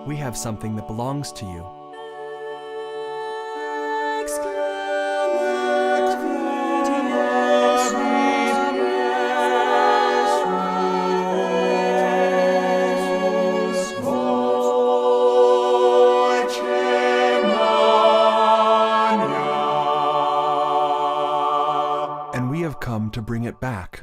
We have something that belongs to you. And we have come to bring it back.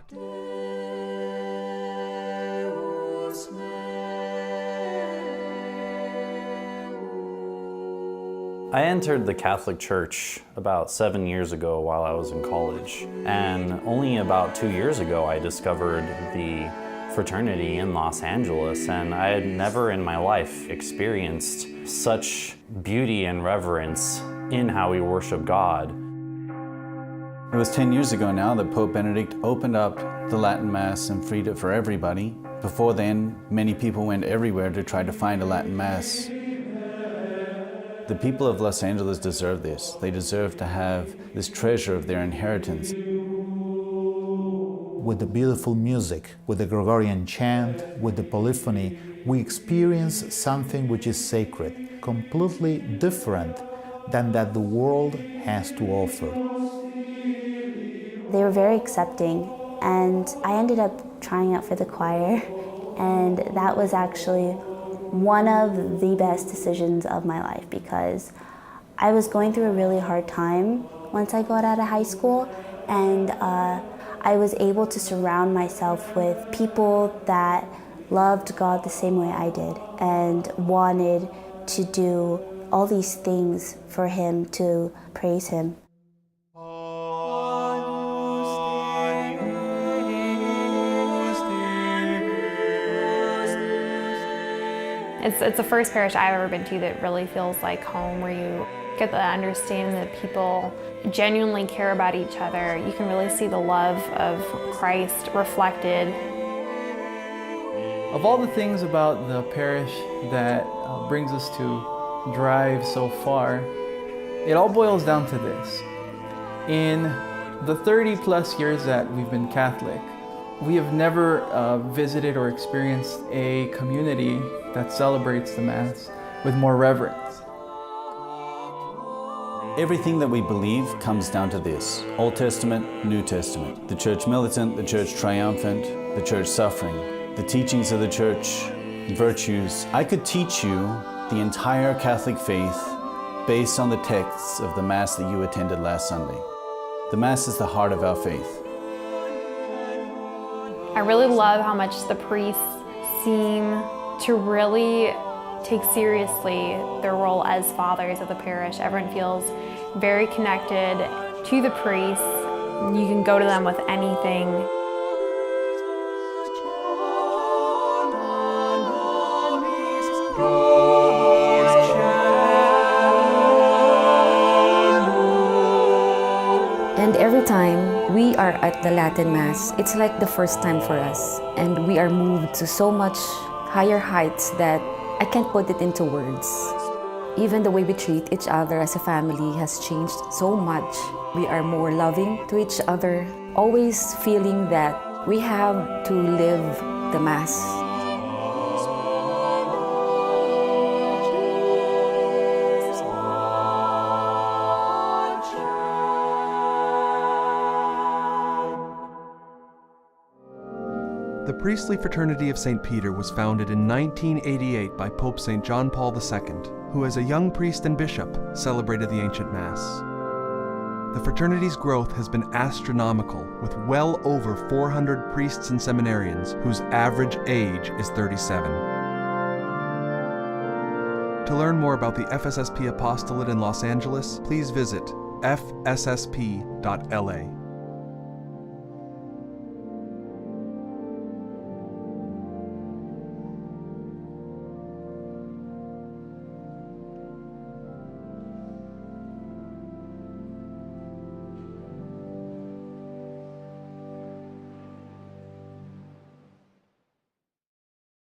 I entered the Catholic Church about 7 years ago while I was in college. And only about 2 years ago I discovered the fraternity in Los Angeles, and I had never in my life experienced such beauty and reverence in how we worship God. It was 10 years ago now that Pope Benedict opened up the Latin Mass and freed it for everybody. Before then, many people went everywhere to try to find a Latin Mass. The people of Los Angeles deserve this. They deserve to have this treasure of their inheritance. With the beautiful music, with the Gregorian chant, with the polyphony, we experience something which is sacred, completely different than that the world has to offer. They were very accepting, and I ended up trying out for the choir, and that was actually one of the best decisions of my life because I was going through a really hard time once I got out of high school, and I was able to surround myself with people that loved God the same way I did and wanted to do all these things for Him, to praise Him. It's the first parish I've ever been to that really feels like home, where you get the understanding that people genuinely care about each other. You can really see the love of Christ reflected. Of all the things about the parish that brings us to drive so far, it all boils down to this. In the 30+ years that we've been Catholic, we have never visited or experienced a community that celebrates the Mass with more reverence. Everything that we believe comes down to this: Old Testament, New Testament, the Church militant, the Church triumphant, the Church suffering, the teachings of the Church, virtues. I could teach you the entire Catholic faith based on the texts of the Mass that you attended last Sunday. The Mass is the heart of our faith. I really love how much the priests seem to really take seriously their role as fathers of the parish. Everyone feels very connected to the priests. You can go to them with anything. And every time we are at the Latin Mass, it's like the first time for us. And we are moved to so much higher heights that I can't put it into words. Even the way we treat each other as a family has changed so much. We are more loving to each other, always feeling that we have to live the Mass. The priestly fraternity of St. Peter was founded in 1988 by Pope St. John Paul II, who as a young priest and bishop celebrated the ancient Mass. The fraternity's growth has been astronomical, with well over 400 priests and seminarians whose average age is 37. To learn more about the FSSP apostolate in Los Angeles, please visit fssp.la.